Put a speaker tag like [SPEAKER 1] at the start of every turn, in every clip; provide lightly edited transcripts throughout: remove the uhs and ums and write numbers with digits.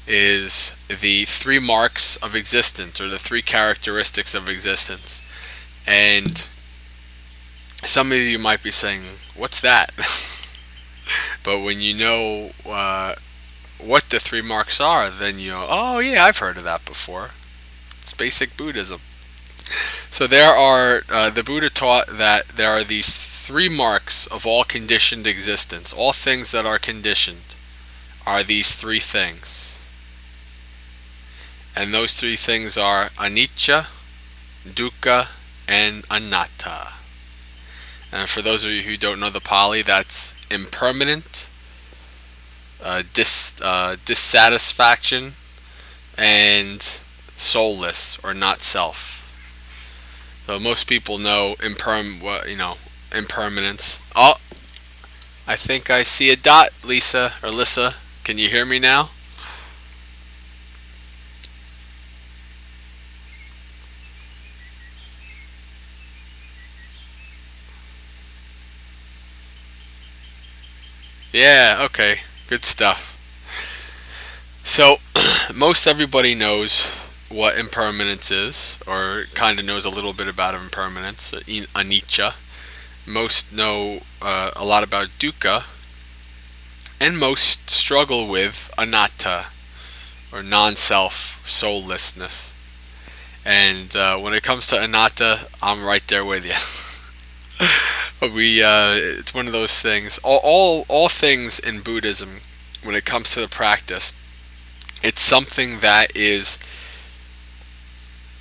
[SPEAKER 1] is the three marks of existence, or the three characteristics of existence. And some of you might be saying, "What's that?" But when you know what the three marks are, then you know, "Oh yeah, I've heard of that before." It's basic Buddhism. So the Buddha taught that there are these three marks of all conditioned existence. All things that are conditioned are these three things. And those three things are Anicca, Dukkha, and Anatta. And for those of you who don't know the Pali, that's impermanent, dissatisfaction, and soulless or not self. So most people know impermanence. Oh, I think I see a dot, Lisa or Lissa. Can you hear me now? Yeah, okay. Good stuff. So, most everybody knows what impermanence is, or kind of knows a little bit about impermanence, anicca. Most know a lot about dukkha, and most struggle with anatta, or non-self, soullessness. And when it comes to anatta, I'm right there with you. It's one of those things. All things in Buddhism, when it comes to the practice, it's something that is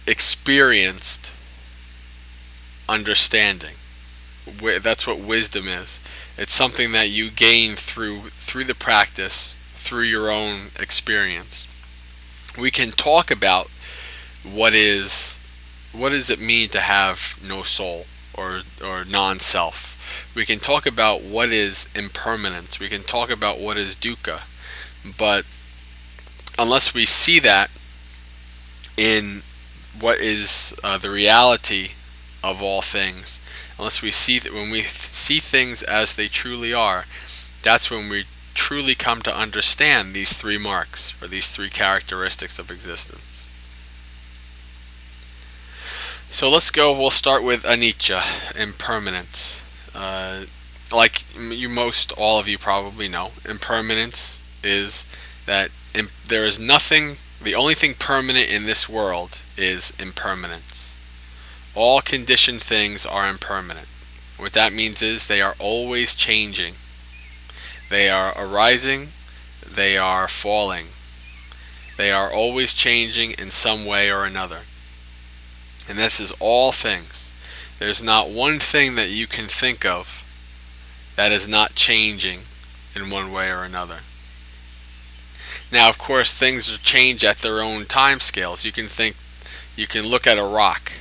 [SPEAKER 1] experienced understanding. That's what wisdom is. It's something that you gain through the practice, through your own experience. We can talk about what is what does it mean to have no soul, or non-self. We can talk about what is impermanence. We can talk about what is dukkha. But unless we see that in what is the reality of all things, unless we see that, when we see things as they truly are, that's when we truly come to understand these three marks, or these three characteristics of existence. So let's go. We'll start with anicca, impermanence. Like all of you probably know, impermanence is that there is nothing. The only thing permanent in this world is impermanence. All conditioned things are impermanent. What that means is they are always changing. They are arising. They are falling. They are always changing in some way or another. And this is all things. There's not one thing that you can think of that is not changing in one way or another. Now, of course, things change at their own time scales. You can look at a rock,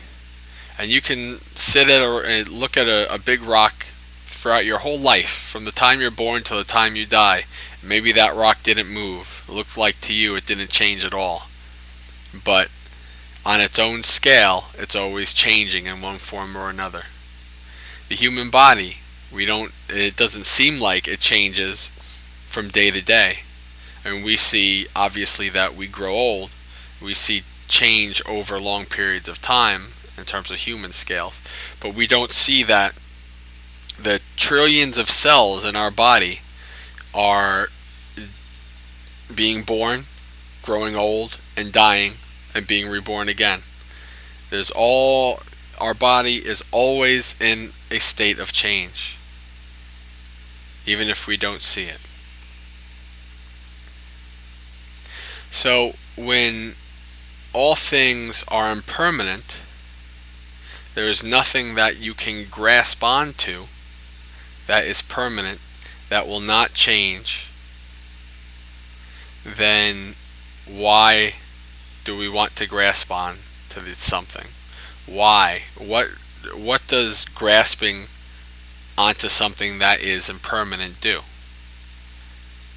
[SPEAKER 1] and you can and look at a big rock throughout your whole life, from the time you're born till the time you die. Maybe that rock didn't move. It looked like to you it didn't change at all. But on its own scale, it's always changing in one form or another. The human body, it doesn't seem like it changes from day to day. I mean, we see obviously that we grow old. We see change over long periods of time in terms of human scales, but we don't see that the trillions of cells in our body are being born, growing old, and dying, and being reborn again. Our body is always in a state of change, even if we don't see it. So when all things are impermanent, there is nothing that you can grasp onto that is permanent, that will not change. Then why do we want to grasp on to something? Why? What does grasping onto something that is impermanent do?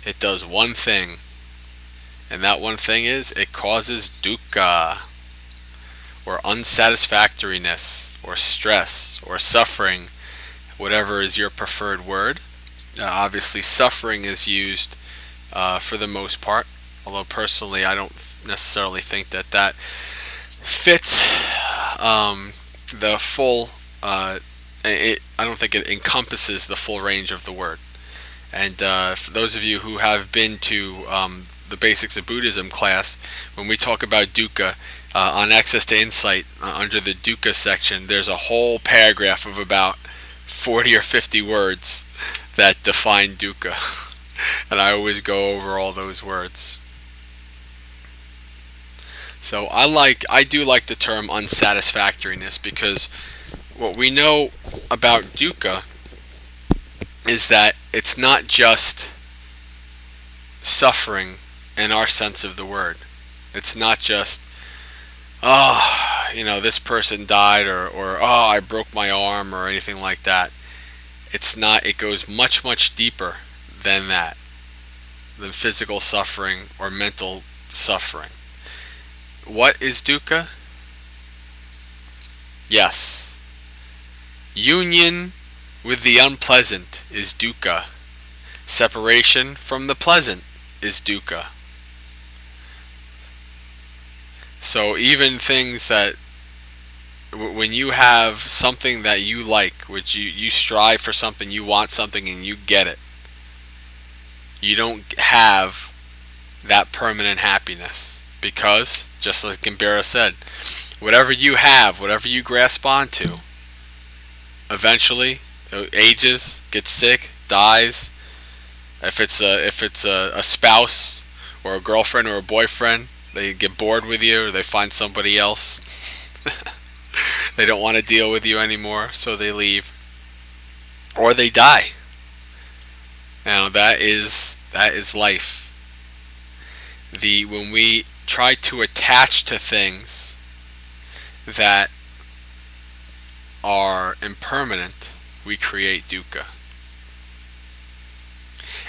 [SPEAKER 1] It does one thing, and that one thing is it causes dukkha, or unsatisfactoriness, or stress, or suffering, whatever is your preferred word. Obviously, suffering is used for the most part. Although personally, I don't necessarily think that that fits the full. I don't think it encompasses the full range of the word. And for those of you who have been to the Basics of Buddhism class, when we talk about dukkha, on Access to Insight, under the dukkha section, there's a whole paragraph of about 40 or 50 words that define dukkha. And I always go over all those words. So I do like the term unsatisfactoriness, because what we know about dukkha is that it's not just suffering in our sense of the word. It's not just, oh, this person died, or oh, I broke my arm, or anything like that. It's not, it goes much, much deeper than that, than physical suffering or mental suffering. What is dukkha? Yes. Union with the unpleasant is dukkha. Separation from the pleasant is dukkha. So even things that, when you have something that you like, which you strive for something, you want something and you get it, you don't have that permanent happiness. Because, just like Gambira said, whatever you have, whatever you grasp onto, eventually ages, gets sick, dies. If it's a spouse or a girlfriend or a boyfriend, they get bored with you, or they find somebody else. They don't want to deal with you anymore, so they leave, or they die. That is life. When we try to attach to things that are impermanent, we create dukkha.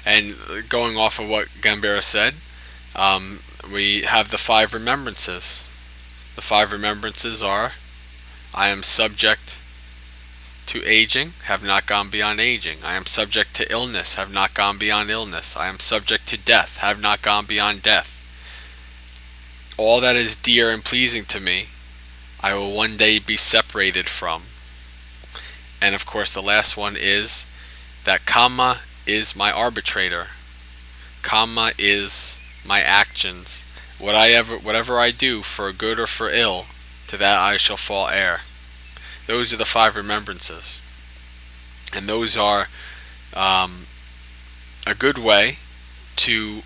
[SPEAKER 1] And going off of what Gambira said, we have the 5 remembrances. The 5 remembrances are: I am subject to aging, have not gone beyond aging. I am subject to illness, have not gone beyond illness. I am subject to death, have not gone beyond death. All that is dear and pleasing to me, I will one day be separated from. And of course, the last one is that karma is my arbitrator. Karma is my actions. Whatever I do, for good or for ill, to that I shall fall heir. Those are the 5 remembrances. And those are a good way to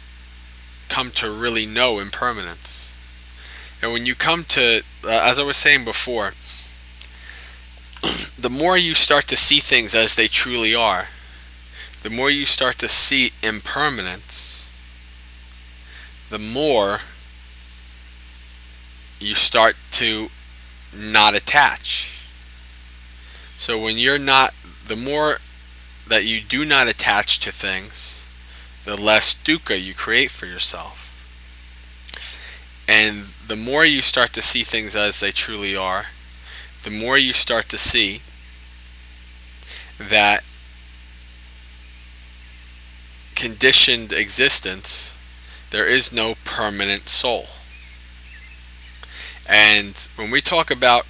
[SPEAKER 1] come to really know impermanence. And when you come to, as I was saying before, the more you start to see things as they truly are, the more you start to see impermanence, the more you start to not attach. So when you're not, the more that you do not attach to things, the less dukkha you create for yourself. And the more you start to see things as they truly are, the more you start to see that conditioned existence, there is no permanent soul. And when we talk about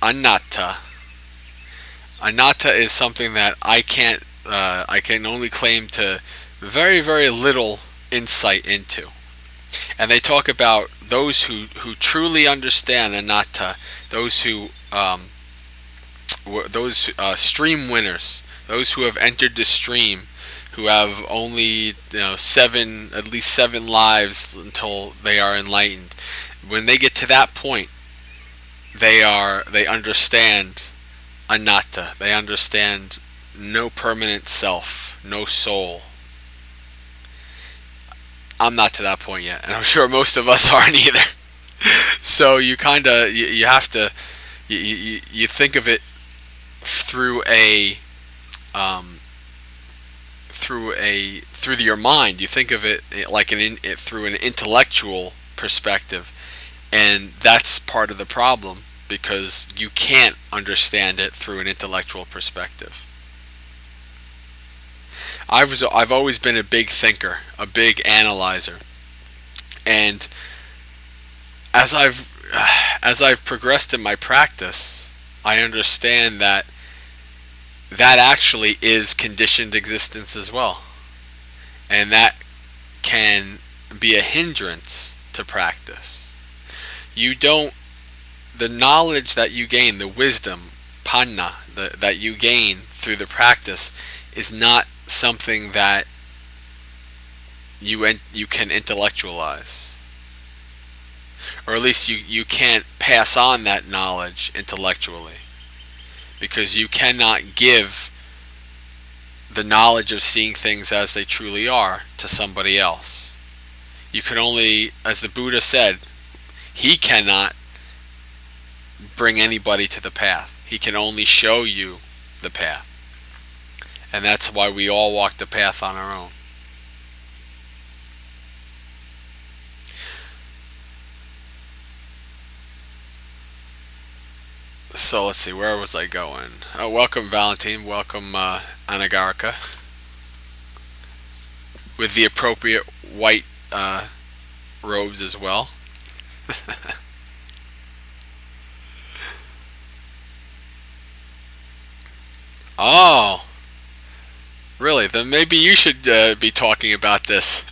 [SPEAKER 1] anatta, anatta is something that I can only claim to very, very little insight into. And they talk about those who truly understand anatta, those stream winners, those who have entered the stream, who have only at least 7 lives until they are enlightened. When they get to that point, they understand anatta. They understand no permanent self, no soul. I'm not to that point yet, and I'm sure most of us aren't either. So you kind of you have to you think of it through your mind. You think of it like through an intellectual perspective, and that's part of the problem, because you can't understand it through an intellectual perspective. I've always been a big thinker, a big analyzer, And as I've as I've progressed in my practice, I understand that that actually is conditioned existence as well, and that can be a hindrance to practice. You don't The knowledge that you gain, the wisdom, panna, that you gain through the practice, is not something that you can intellectualize, or at least you can't pass on that knowledge intellectually, because you cannot give the knowledge of seeing things as they truly are to somebody else. You can only, as the Buddha said, he cannot bring anybody to the path. He can only show you the path. And that's why we all walk the path on our own. So let's see, where was I going? Welcome, Valentine. Welcome, Anagarika. With the appropriate white robes as well. Oh, really? Then maybe you should be talking about this.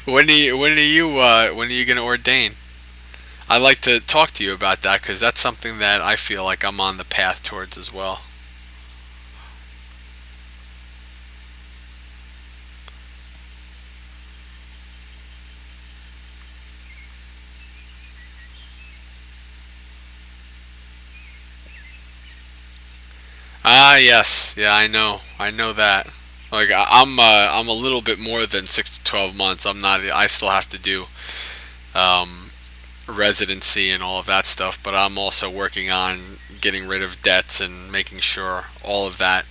[SPEAKER 1] When are you going to ordain? I'd like to talk to you about that, because that's something that I feel like I'm on the path towards as well. Ah, yes, yeah, I know that. Like I'm a little bit more than 6 to 12 months. I'm not. I still have to do um, residency and all of that stuff, but I'm also working on getting rid of debts and making sure all of that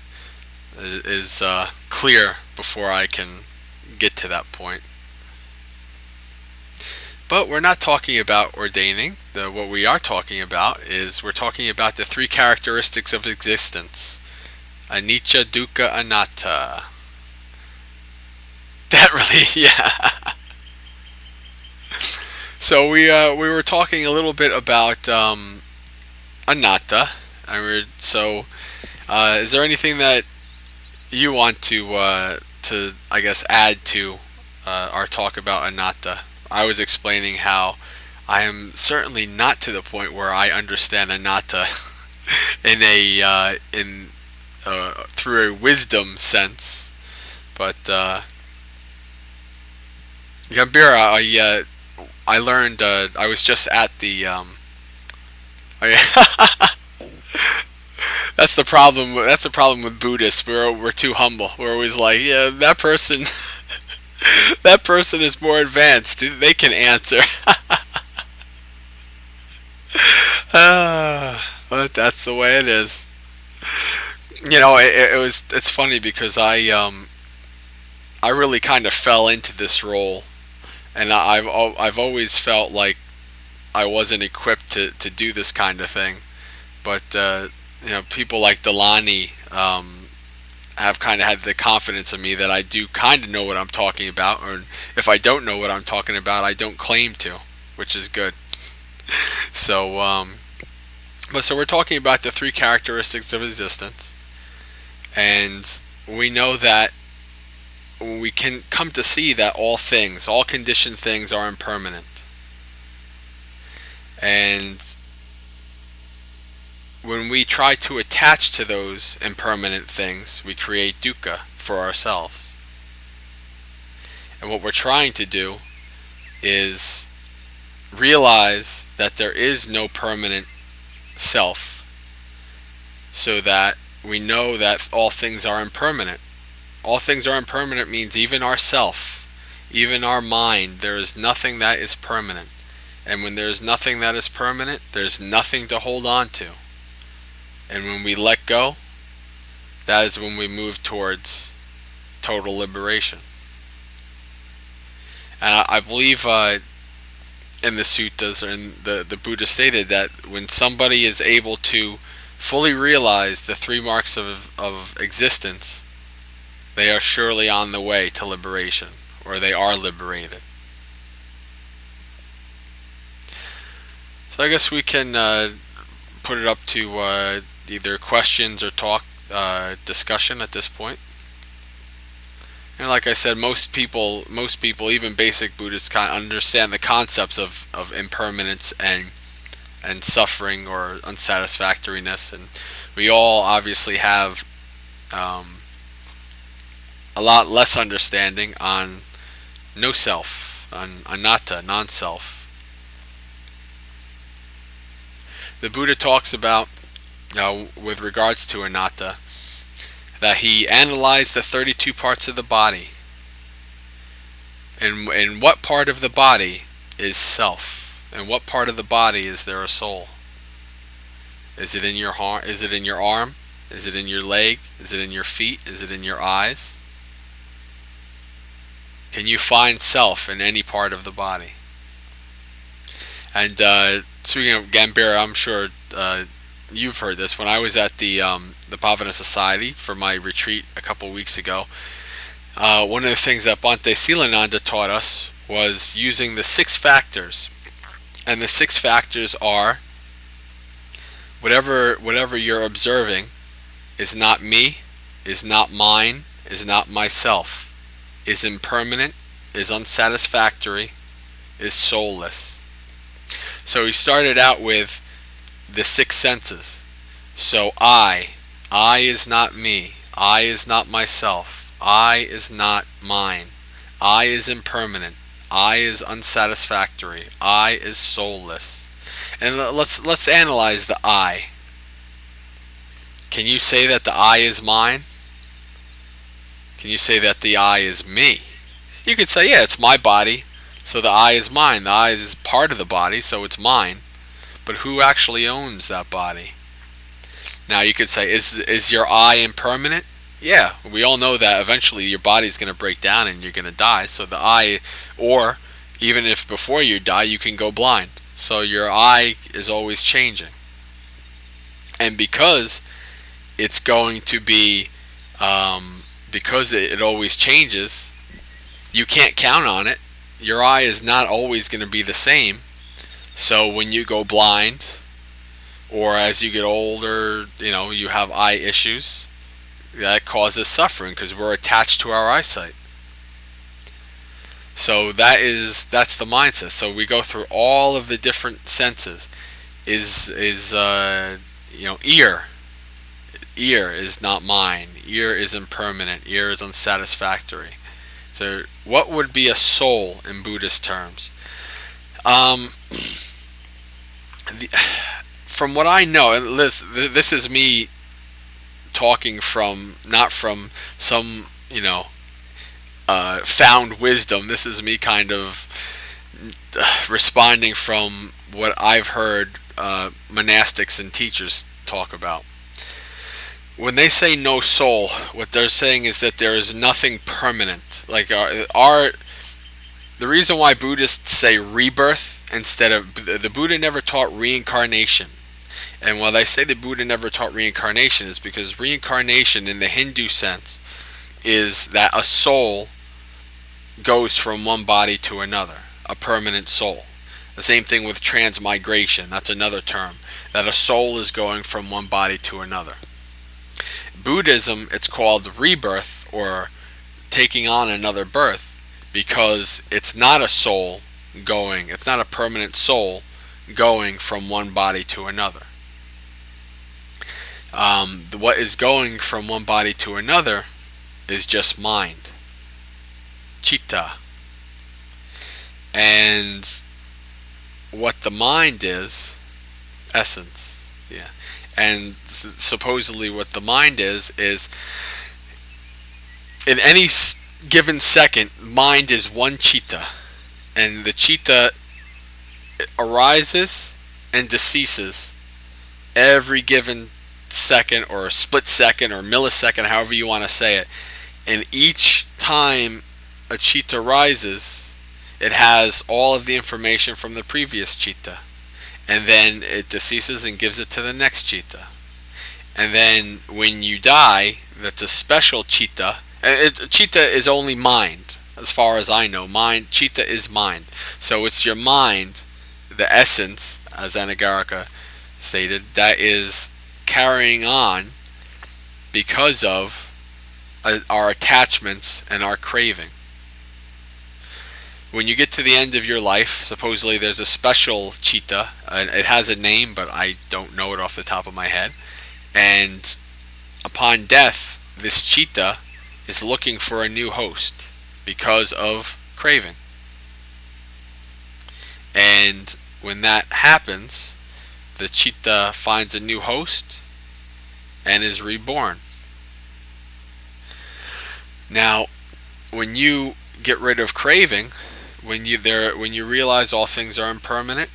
[SPEAKER 1] is clear before I can get to that point. But we're not talking about ordaining. What we are talking about is we're talking about the three characteristics of existence: anicca, dukkha, anatta. That really, yeah. So we were talking a little bit about anatta. Is there anything that you want to I guess add to our talk about anatta? I was explaining how I am certainly not to the point where I understand anatta in a in through a wisdom sense, but Gambira, I learned. I was just at the. That's the problem. That's the problem with Buddhists. We're too humble. We're always like, yeah, that person, that person is more advanced. They can answer. But that's the way it is. It was. It's funny because I really kind of fell into this role, and I've always felt like I wasn't equipped to do this kind of thing. But people like Delani have kind of had the confidence in me that I do kind of know what I'm talking about, or if I don't know what I'm talking about, I don't claim to, which is good. So, so we're talking about the three characteristics of existence, and we know that we can come to see that all things, all conditioned things, are impermanent, and when we try to attach to those impermanent things, we create dukkha for ourselves. And what we're trying to do is realize that there is no permanent self, so that we know that all things are impermanent. All things are impermanent means even ourself, even our mind, there is nothing that is permanent. And when there's nothing that is permanent, there's nothing to hold on to. And when we let go, that is when we move towards total liberation. And I believe in the suttas, or in the Buddha stated that when somebody is able to fully realize the three marks of existence, they are surely on the way to liberation, or they are liberated. So I guess we can put it up to either questions or talk discussion at this point. And like I said, most people, even basic Buddhists, kind of understand the concepts of impermanence and suffering or unsatisfactoriness, and we all obviously have um, a lot less understanding on no self, on anatta, non-self. The Buddha talks about, with regards to anatta, that he analyzed the 32 parts of the body, and what part of the body is self, and what part of the body is there a soul. Is it in your heart? Is it in your arm? Is it in your leg? Is it in your feet? Is it in your eyes? Can you find self in any part of the body? And speaking of Gambira, I'm sure you've heard this. When I was at the Bhavana Society for my retreat a couple weeks ago, one of the things that Bhante Silananda taught us was using the 6 factors. And the 6 factors are: whatever you're observing is not me, is not mine, is not myself, is impermanent, is unsatisfactory, is soulless. So he started out with the 6 senses. So I is not me, I is not myself, I is not mine, I is impermanent, I is unsatisfactory, I is soulless. And let's analyze the I. Can you say that the I is mine? Can you say that the I is me? You could say, yeah, it's my body, so the I is mine. The I is part of the body, so it's mine. But who actually owns that body? Now you could say, is your I impermanent? Yeah, we all know that eventually your body's going to break down and you're going to die. So the I, or even if before you die, you can go blind. So your I is always changing. And because it's going to be, because it always changes, you can't count on it. Your I is not always going to be the same. So when you go blind, or as you get older, you have eye issues, that causes suffering because we're attached to our eyesight. So that's the mindset. So we go through all of the different senses. Ear. Ear is not mine. Ear is impermanent. Ear is unsatisfactory. So what would be a soul in Buddhist terms? From what I know, and this is me talking from, not from some found wisdom. This is me kind of responding from what I've heard monastics and teachers talk about. When they say no soul, what they're saying is that there is nothing permanent. Like the reason why Buddhists say rebirth instead of, the Buddha never taught reincarnation. And while they say the Buddha never taught reincarnation, is because reincarnation in the Hindu sense is that a soul goes from one body to another, a permanent soul. The same thing with transmigration. That's another term, that a soul is going from one body to another. Buddhism, it's called rebirth, or taking on another birth, because it's not a soul going, it's not a permanent soul going from one body to another. What is going from one body to another is just mind, citta. And what the mind is, essence. Yeah. And supposedly what the mind is in any given second, mind is one citta. And the citta arises and deceases every given second, or a split second, or millisecond, however you want to say it. And each time a citta rises, it has all of the information from the previous citta. And then it deceases and gives it to the next citta. And then when you die, that's a special citta. Citta is only mind, as far as I know. Citta is mind. So it's your mind the essence, as Anagarika stated, that is carrying on because of our attachments and our craving. When you get to the end of your life, supposedly there's a special cheetah. It has a name, but I don't know it off the top of my head. And upon death, this cheetah is looking for a new host because of craving. And when that happens, the cheetah finds a new host and is reborn. Now, when you get rid of craving, when you realize all things are impermanent,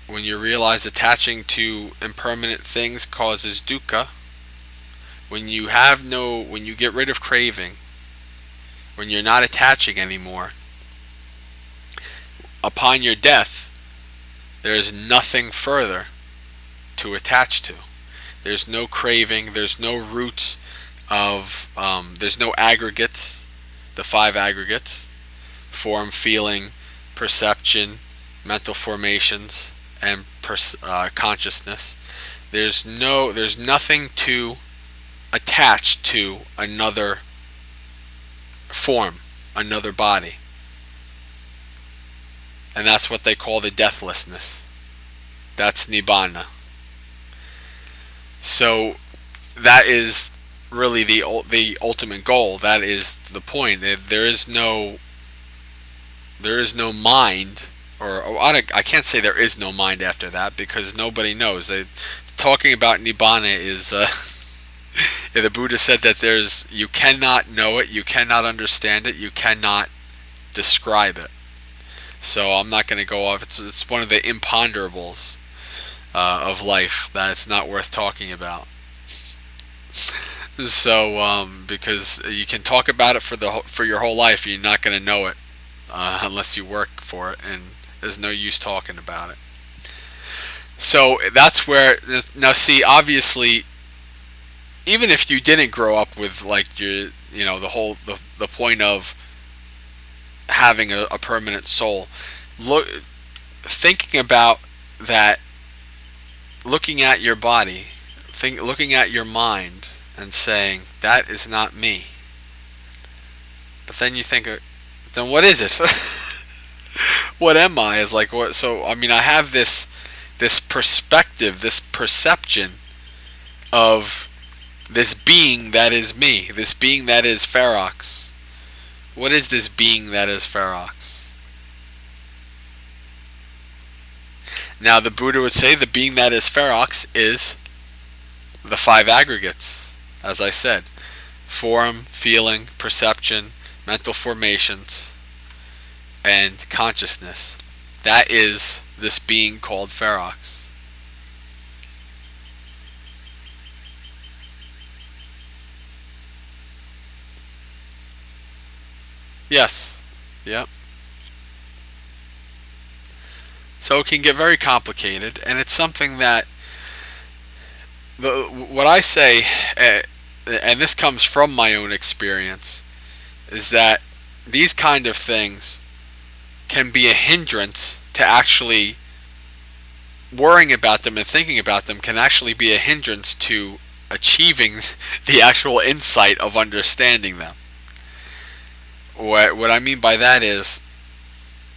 [SPEAKER 1] when you realize attaching to impermanent things causes dukkha, when you get rid of craving, when you're not attaching anymore, upon your death, there is nothing further to attach to. There's no craving, there's no roots there's no aggregates, the five aggregates: form, feeling, perception, mental formations, and consciousness. There's nothing to attach to another form, another body. And that's what they call the deathlessness. That's nibbana. So that is really the ultimate goal. That is the point. There is no mind, or I can't say there is no mind after that, because nobody knows. Talking about nibbana is the Buddha said that you cannot know it, you cannot understand it, you cannot describe it. So I'm not going to go off. It's one of the imponderables of life that it's not worth talking about. So because you can talk about it for your whole life, you're not going to know it unless you work for it, and there's no use talking about it. So that's where, now see, obviously, even if you didn't grow up with like the point of having a permanent soul, thinking about that, looking at your body, looking at your mind, and saying that is not me. But then you think, then what is it? What am I? Is like what? So I mean, I have this perspective, this perception of this being that is me, this being that is Ferox. What is this being that is Ferox? Now the Buddha would say the being that is Ferox is the five aggregates, as I said: form, feeling, perception, mental formations, and consciousness. That is this being called Ferox. Yes. Yep. So it can get very complicated, and it's something that what I say, and this comes from my own experience, is that these kind of things can be a hindrance to actually worrying about them, and thinking about them can actually be a hindrance to achieving the actual insight of understanding them. What I mean by that is,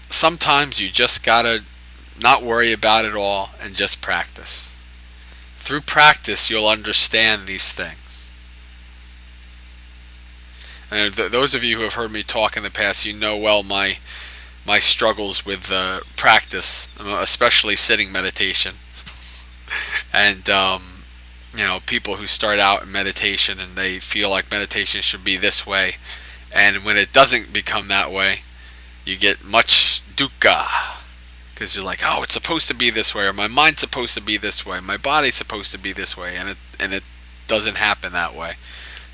[SPEAKER 1] sometimes you just gotta not worry about it all and just practice. Through practice, you'll understand these things. And those of you who have heard me talk in the past, you know well my struggles with practice, especially sitting meditation. And people who start out in meditation and they feel like meditation should be this way, and when it doesn't become that way, you get much dukkha, because you're like, oh, it's supposed to be this way, or my mind's supposed to be this way, my body's supposed to be this way, and it doesn't happen that way.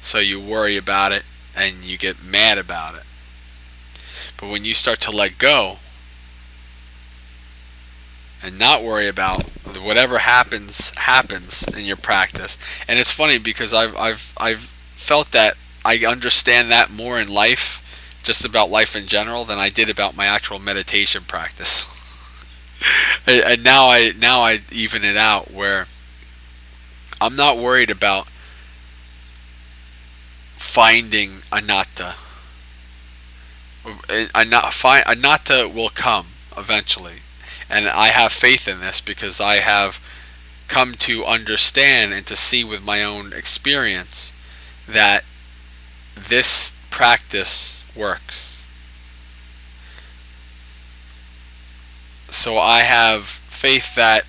[SPEAKER 1] So you worry about it and you get mad about it. But when you start to let go and not worry about whatever happens in your practice, and it's funny because I've felt that I understand that more in life, just about life in general, than I did about my actual meditation practice. And now I even it out where I'm not worried about finding anatta. Anatta will come eventually, and I have faith in this because I have come to understand and to see with my own experience that this practice works. So I have faith that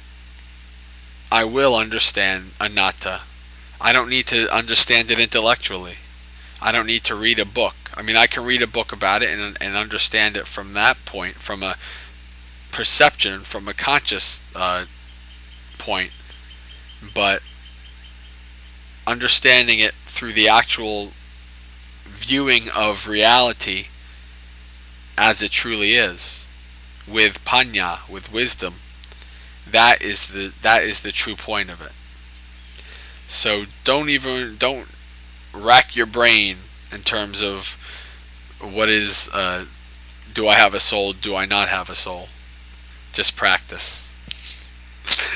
[SPEAKER 1] I will understand anatta. I don't need to understand it intellectually. I don't need to read a book. I mean, I can read a book about it and understand it from that point, from a perception, from a conscious point, but understanding it through the actual viewing of reality as it truly is, with panya, with wisdom, that is the true point of it. So don't rack your brain in terms of what is do I have a soul, do I not have a soul. Just practice.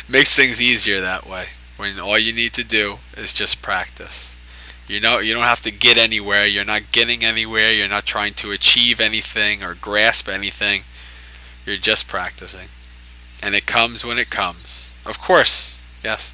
[SPEAKER 1] Makes things easier that way. When all you need to do is just practice. You know, you don't have to get anywhere. You're not getting anywhere. You're not trying to achieve anything or grasp anything. You're just practicing. And it comes when it comes. Of course, yes.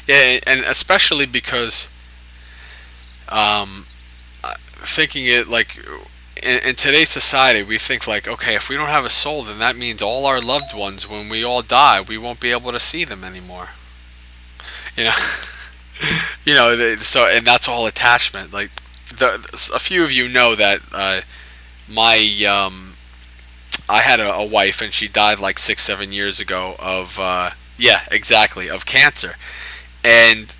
[SPEAKER 1] Yeah, and especially because um, thinking it like in today's society, we think like, okay, if we don't have a soul, then that means all our loved ones, when we all die, we won't be able to see them anymore. You know, so and that's all attachment. Like a few of you know that my I had a wife and she died like 6 7 years ago of yeah, exactly, of cancer. And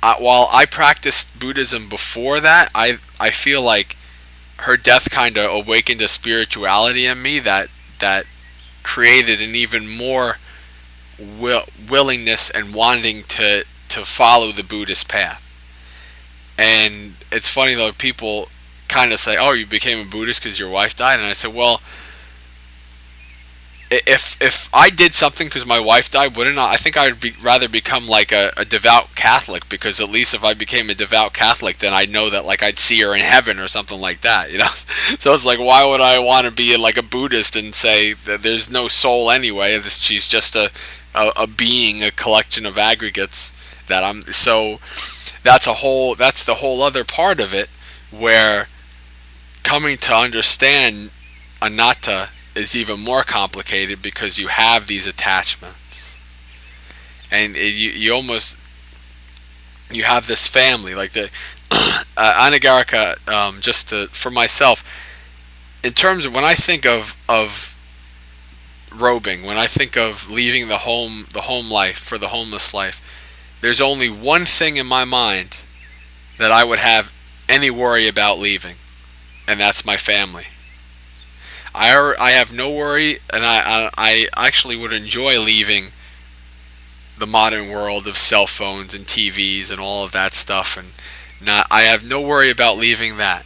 [SPEAKER 1] while I practiced Buddhism before that, I feel like her death kind of awakened a spirituality in me that created an even more willingness and wanting to follow the Buddhist path. And it's funny though, people kind of say, "Oh, you became a Buddhist because your wife died," and I said, "Well, if I did something because my wife died, wouldn't I think I would rather become like a devout Catholic, because at least if I became a devout Catholic, then I'd know that like I'd see her in heaven or something like that, you know." So it's like, why would I want to be like a Buddhist and say that there's no soul anyway? She's just a being, a collection of aggregates that I'm. So that's the whole other part of it, where coming to understand anatta is even more complicated because you have these attachments, and you almost, you have this family like the Anagarika. Just for myself, in terms of when I think of robing, when I think of leaving the home life for the homeless life, there's only one thing in my mind that I would have any worry about leaving, and that's my family. I have no worry, and I actually would enjoy leaving the modern world of cell phones and TVs and all of that stuff, and not I have no worry about leaving that.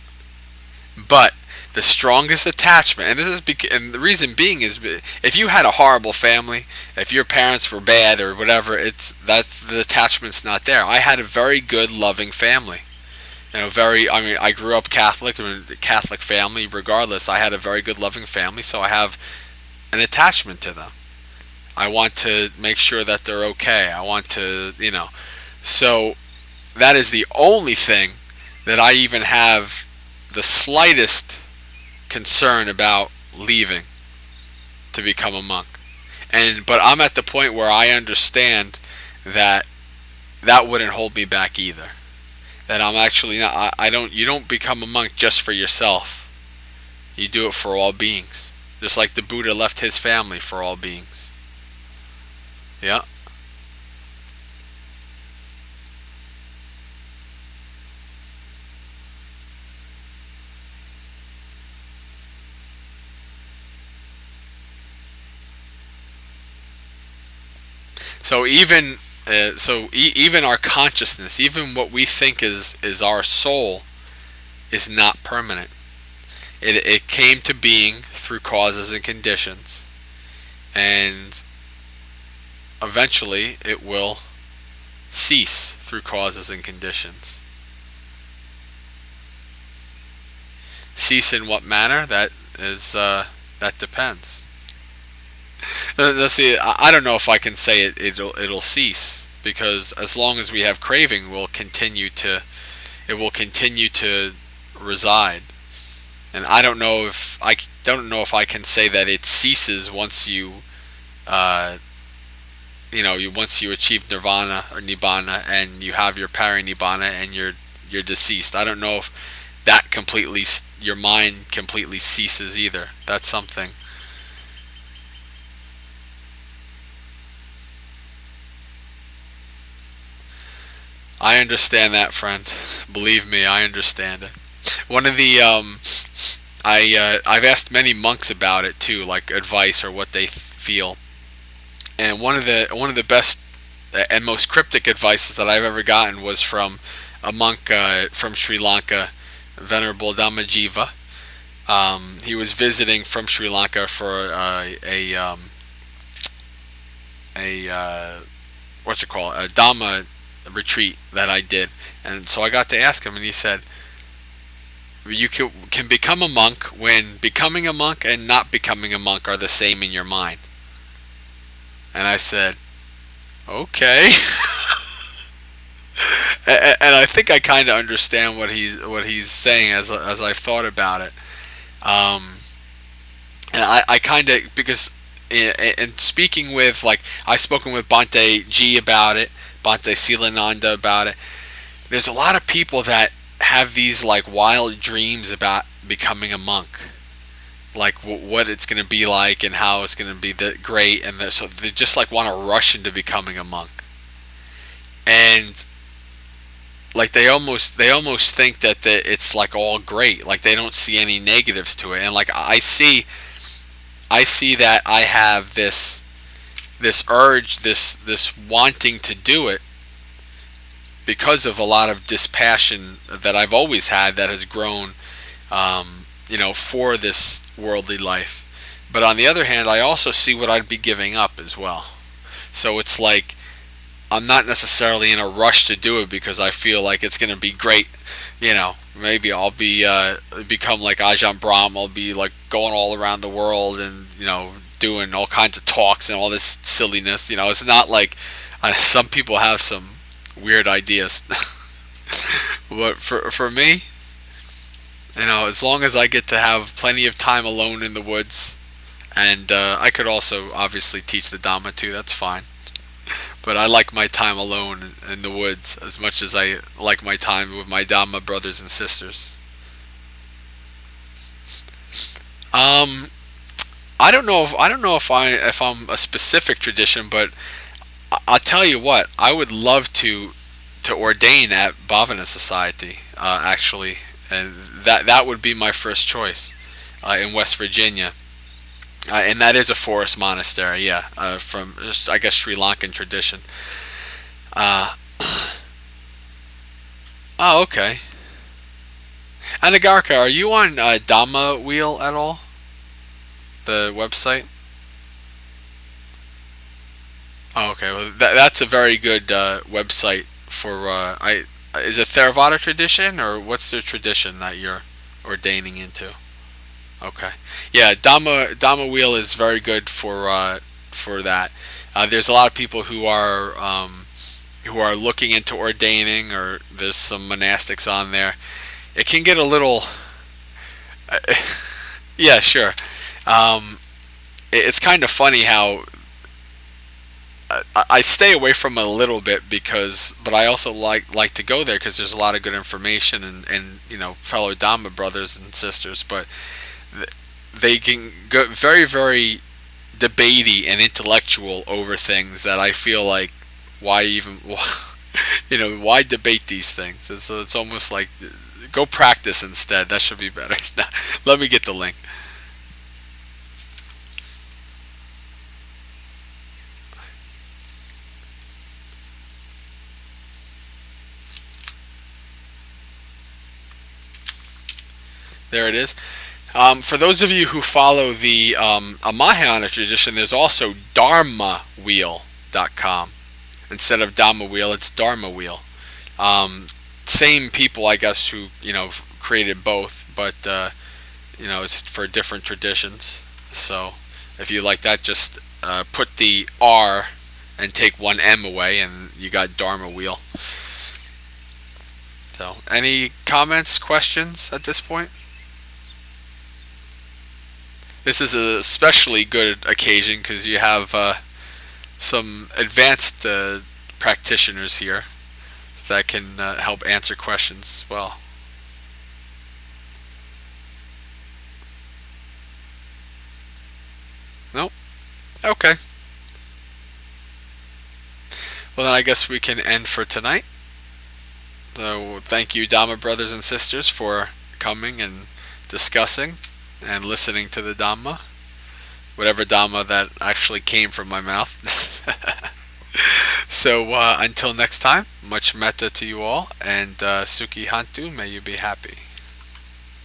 [SPEAKER 1] But the strongest attachment, and and the reason being is, if you had a horrible family, if your parents were bad or whatever, it's that the attachment's not there. I had a very good, loving family. I mean, I grew up Catholic, in a Catholic family. Regardless, I had a very good, loving family, so I have an attachment to them. I want to make sure that they're okay. I want to, so that is the only thing that I even have the slightest concern about leaving to become a monk. But I'm at the point where I understand that that wouldn't hold me back either. That I'm actually not. I don't. You don't become a monk just for yourself. You do it for all beings. Just like the Buddha left his family for all beings. Yeah. So even our consciousness, even what we think is our soul, is not permanent. It came to being through causes and conditions, and eventually it will cease through causes and conditions. Cease in what manner? That depends. Let's see. I don't know if I can say it'll cease, because as long as we have craving, it will continue to reside. And I don't know if I can say that it ceases once uh, once you achieve nirvana or nibbana and you have your parinibbana and you're deceased. I don't know if that completely your mind completely ceases either. That's something. I understand that, friend. Believe me, I understand it. One of the I've asked many monks about it too, like advice or what they feel. And one of the best and most cryptic advices that I've ever gotten was from a monk from Sri Lanka, Venerable Dhamma. He was visiting from Sri Lanka for a what you call it, a Dhamma retreat that I did, and so I got to ask him, and he said, "You can become a monk when becoming a monk and not becoming a monk are the same in your mind." And I said, "Okay." And I think I kind of understand what he's saying as I've thought about it. Um, and I kind of, because in speaking with, like, I've spoken with Bhante G about it, Bhante Silananda about it. There's a lot of people that have these like wild dreams about becoming a monk, like what it's going to be like and how it's going to be great, and so they just like want to rush into becoming a monk, and like they almost think that it's like all great, like they don't see any negatives to it, and like I see that I have this urge, this wanting to do it because of a lot of dispassion that I've always had that has grown, for this worldly life. But on the other hand, I also see what I'd be giving up as well. So it's like I'm not necessarily in a rush to do it because I feel like it's going to be great. Maybe I'll become like Ajahn Brahm. I'll be like going all around the world and doing all kinds of talks and all this silliness. It's not like some people have some weird ideas, but for me, as long as I get to have plenty of time alone in the woods, and I could also obviously teach the Dhamma too. That's fine. But I like my time alone in the woods as much as I like my time with my Dhamma brothers and sisters. Um, I don't know if I'm a specific tradition, but I'll tell you what. I would love to ordain at Bhavana Society, actually, and that would be my first choice in West Virginia. And that is a forest monastery, yeah, from I guess Sri Lankan tradition. Uh, oh, okay. Anagarka, are you on Dhamma Wheel at all? The website? Oh, okay. Well, that's a very good website for. I Is it Theravada tradition, or what's the tradition that you're ordaining into? Okay. Yeah, Dhamma Wheel is very good for that. There's a lot of people who are looking into ordaining, or there's some monastics on there. It can get a little. Yeah, sure. It's kind of funny how I stay away from it a little bit because, but I also like to go there because there's a lot of good information and fellow Dhamma brothers and sisters. But they can go very very debatey and intellectual over things that I feel like why even why debate these things? It's almost like go practice instead. That should be better. Let me get the link. There it is. For those of you who follow the a Mahayana tradition, there's also dharmawheel.com. Instead of Dhamma Wheel, it's Dharma Wheel. Um, Same people, I guess, who created both, but it's for different traditions. So if you like that, just put the R and take one M away, and you got Dharma Wheel. So, any comments, questions at this point? This is a especially good occasion because you have some advanced practitioners here that can help answer questions as well. Nope. Okay. Well, then I guess we can end for tonight. So thank you, Dhamma brothers and sisters, for coming and discussing and listening to the Dhamma. Whatever Dhamma that actually came from my mouth. So until next time, much metta to you all, and Sukhi Hantu, may you be happy.